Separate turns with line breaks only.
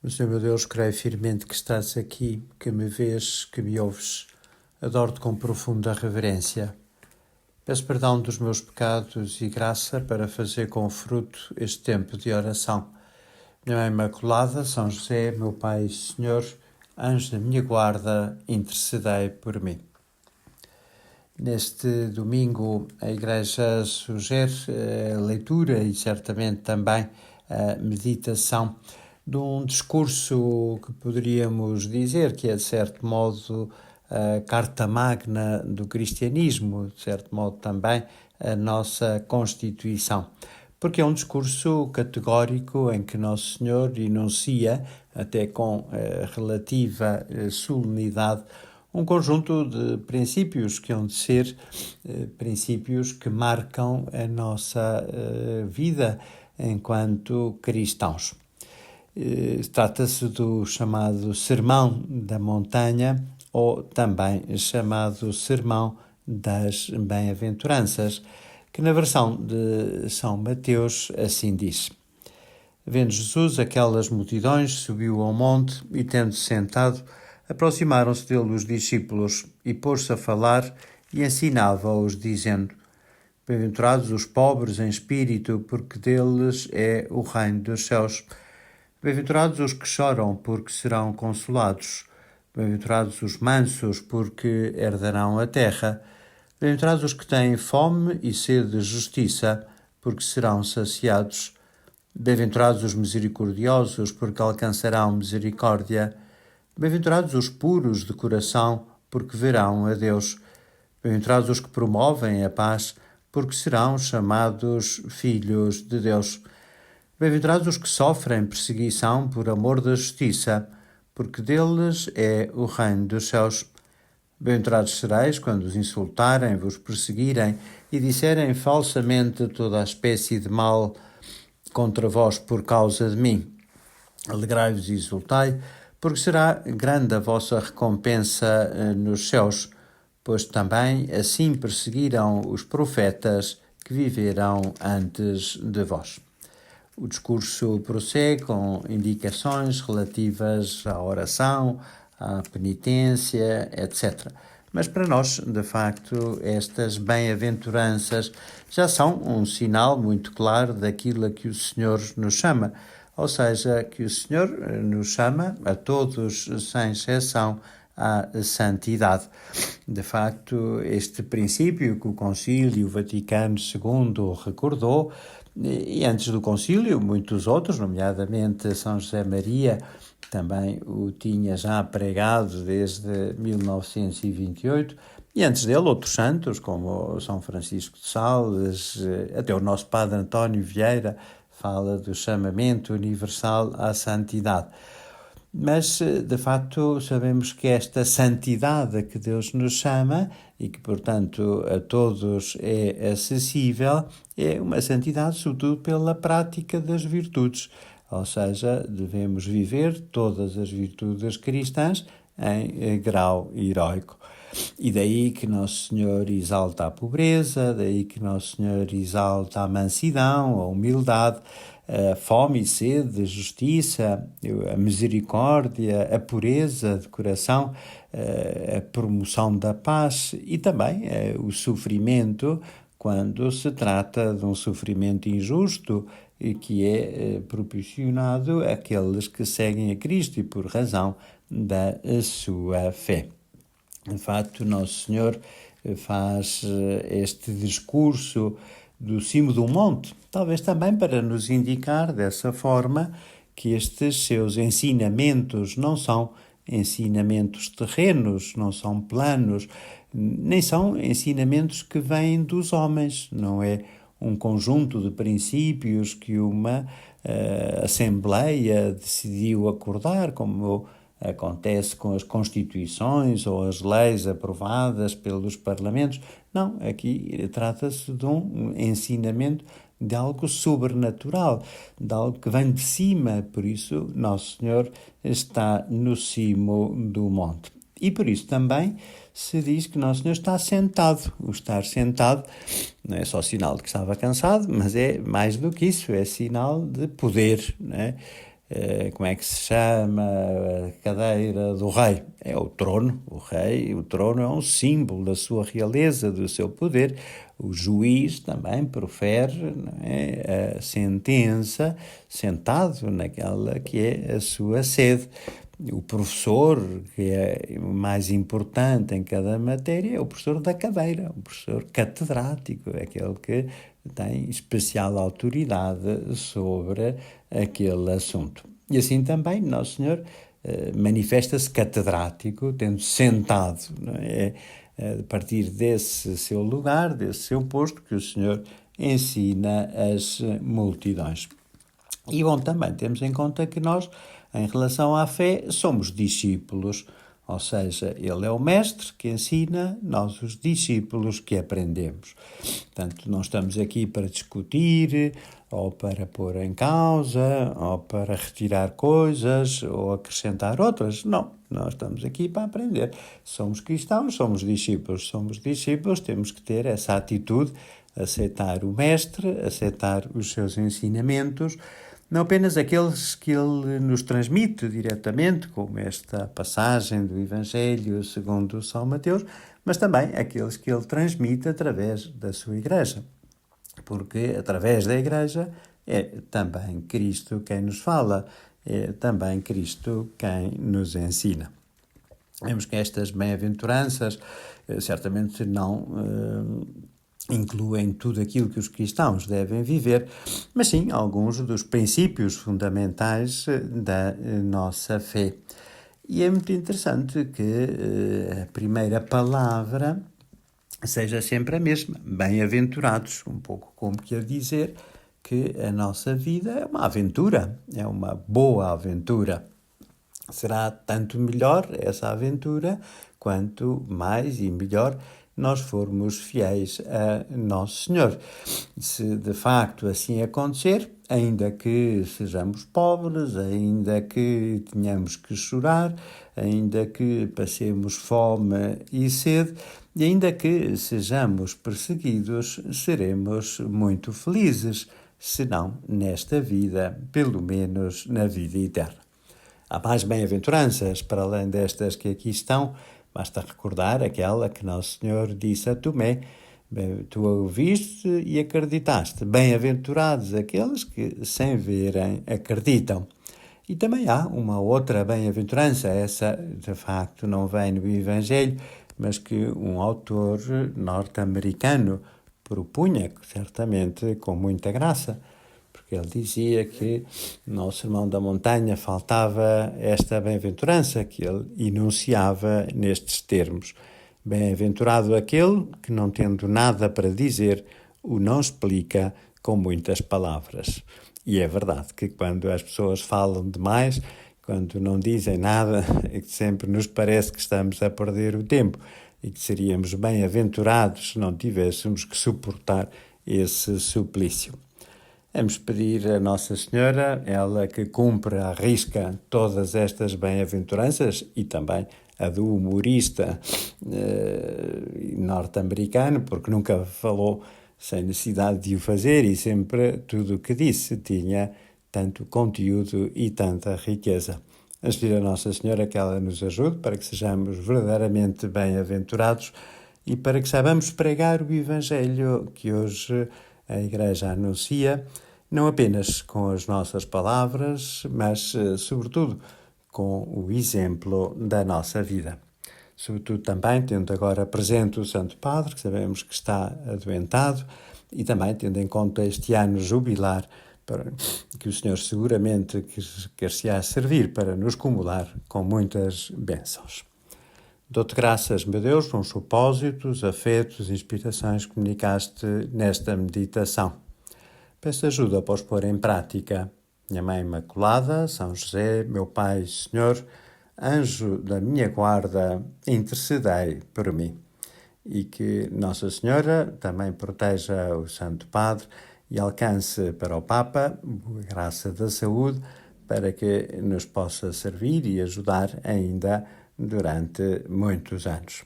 Senhor meu Deus, creio firmemente que estás aqui, que me vês, que me ouves. Adoro-te com profunda reverência. Peço perdão dos meus pecados e graça para fazer com fruto este tempo de oração. Minha Mãe Imaculada, São José, meu Pai e Senhor, anjo da minha guarda, intercedei por mim. Neste domingo, a Igreja sugere a leitura e certamente também a meditação de um discurso que poderíamos dizer que é, de certo modo, a carta magna do cristianismo, de certo modo também a nossa Constituição. Porque é um discurso categórico em que Nosso Senhor enuncia, até com relativa solenidade, um conjunto de princípios que hão de ser princípios que marcam a nossa vida enquanto cristãos. Trata-se do chamado Sermão da Montanha, ou também chamado Sermão das Bem-aventuranças, que na versão de São Mateus assim diz: Vendo Jesus aquelas multidões, subiu ao monte e, tendo-se sentado, aproximaram-se dele os discípulos e pôs-se a falar e ensinava-os, dizendo: Bem-aventurados os pobres em espírito, porque deles é o reino dos céus. Bem-aventurados os que choram, porque serão consolados. Bem-aventurados os mansos, porque herdarão a terra. Bem-aventurados os que têm fome e sede de justiça, porque serão saciados. Bem-aventurados os misericordiosos, porque alcançarão misericórdia. Bem-aventurados os puros de coração, porque verão a Deus. Bem-aventurados os que promovem a paz, porque serão chamados filhos de Deus. Bem-aventurados os que sofrem perseguição por amor da justiça, porque deles é o reino dos céus. Bem-aventurados sereis quando os insultarem, vos perseguirem e disserem falsamente toda a espécie de mal contra vós por causa de mim. Alegrai-vos e exultai, porque será grande a vossa recompensa nos céus, pois também assim perseguiram os profetas que viveram antes de vós. O discurso prossegue com indicações relativas à oração, à penitência, etc. Mas para nós, de facto, estas bem-aventuranças já são um sinal muito claro daquilo a que o Senhor nos chama, ou seja, que o Senhor nos chama a todos, sem exceção, à santidade. De facto, este princípio que o Concílio Vaticano II recordou, e antes do concílio, muitos outros, nomeadamente São José Maria, também o tinha já pregado desde 1928, e antes dele outros santos, como São Francisco de Sales, até o nosso Padre António Vieira fala do chamamento universal à santidade. Mas, de facto, sabemos que esta santidade a que Deus nos chama e que, portanto, a todos é acessível, é uma santidade, sobretudo, pela prática das virtudes. Ou seja, devemos viver todas as virtudes cristãs em grau heroico. E daí que Nosso Senhor exalta a pobreza, daí que Nosso Senhor exalta a mansidão, a humildade, a fome e sede de justiça, a misericórdia, a pureza de coração, a promoção da paz e também o sofrimento quando se trata de um sofrimento injusto e que é proporcionado àqueles que seguem a Cristo e por razão da sua fé. De facto, Nosso Senhor faz este discurso do cimo do monte, talvez também para nos indicar dessa forma que estes seus ensinamentos não são ensinamentos terrenos, não são planos, nem são ensinamentos que vêm dos homens, não é um conjunto de princípios que uma Assembleia decidiu acordar, como acontece com as constituições ou as leis aprovadas pelos parlamentos. Não, aqui trata-se de um ensinamento de algo sobrenatural, de algo que vem de cima, por isso Nosso Senhor está no cimo do monte. E por isso também se diz que Nosso Senhor está sentado. O estar sentado não é só sinal de que estava cansado, mas é mais do que isso, é sinal de poder, não é? como é que se chama a cadeira do rei? É o trono. O rei, o trono é um símbolo da sua realeza, do seu poder. O juiz também profere, não é, a sentença sentado naquela que é a sua sede. O professor, que é o mais importante em cada matéria, é o professor da cadeira, o professor catedrático, é aquele que tem especial autoridade sobre aquele assunto. E assim também Nosso Senhor manifesta-se catedrático, tendo sentado, não é? A partir desse seu lugar, desse seu posto, que o Senhor ensina as multidões. E bom, também temos em conta que nós, em relação à fé, somos discípulos, ou seja, Ele é o mestre que ensina, nós os discípulos que aprendemos. Portanto, não estamos aqui para discutir, ou para pôr em causa, ou para retirar coisas, ou acrescentar outras. Não, nós estamos aqui para aprender. Somos cristãos, somos discípulos, temos que ter essa atitude, aceitar o mestre, aceitar os seus ensinamentos, não apenas aqueles que ele nos transmite diretamente, como esta passagem do Evangelho segundo São Mateus, mas também aqueles que ele transmite através da sua Igreja. Porque através da Igreja é também Cristo quem nos fala, é também Cristo quem nos ensina. Vemos que estas bem-aventuranças certamente não incluem tudo aquilo que os cristãos devem viver, mas sim alguns dos princípios fundamentais da nossa fé. E é muito interessante que a primeira palavra seja sempre a mesma, bem-aventurados, um pouco como quer dizer que a nossa vida é uma aventura, é uma boa aventura. Será tanto melhor essa aventura quanto mais e melhor nós formos fiéis a Nosso Senhor. Se de facto assim acontecer, ainda que sejamos pobres, ainda que tenhamos que chorar, ainda que passemos fome e sede, e ainda que sejamos perseguidos, seremos muito felizes, se não nesta vida, pelo menos na vida eterna. Há mais bem-aventuranças, para além destas que aqui estão, basta recordar aquela que Nosso Senhor disse a Tomé: tu a ouviste e acreditaste. Bem-aventurados aqueles que, sem verem, acreditam. E também há uma outra bem-aventurança, essa de facto não vem no Evangelho, mas que um autor norte-americano propunha, certamente com muita graça. Ele dizia que no Sermão da Montanha faltava esta bem-aventurança que ele enunciava nestes termos. Bem-aventurado aquele que, não tendo nada para dizer, o não explica com muitas palavras. E é verdade que quando as pessoas falam demais, quando não dizem nada, é que sempre nos parece que estamos a perder o tempo e que seríamos bem-aventurados se não tivéssemos que suportar esse suplício. Vamos pedir a Nossa Senhora, ela que cumpre à risca todas estas bem-aventuranças e também a do humorista norte-americano, porque nunca falou sem necessidade de o fazer e sempre tudo o que disse tinha tanto conteúdo e tanta riqueza. Vamos pedir a Nossa Senhora que ela nos ajude para que sejamos verdadeiramente bem-aventurados e para que saibamos pregar o Evangelho que hoje a Igreja anuncia, não apenas com as nossas palavras, mas, sobretudo, com o exemplo da nossa vida. Sobretudo também, tendo agora presente o Santo Padre, que sabemos que está adoentado, e também tendo em conta este ano jubilar, para que o Senhor seguramente quer-se-á servir para nos cumular com muitas bênçãos. Dou-te graças, meu Deus, com os propósitos, afetos e inspirações que comunicaste nesta meditação. Peço ajuda para os pôr em prática. Minha Mãe Imaculada, São José, meu Pai, Senhor, anjo da minha guarda, intercedei por mim. E que Nossa Senhora também proteja o Santo Padre e alcance para o Papa a graça da saúde para que nos possa servir e ajudar ainda durante muitos anos.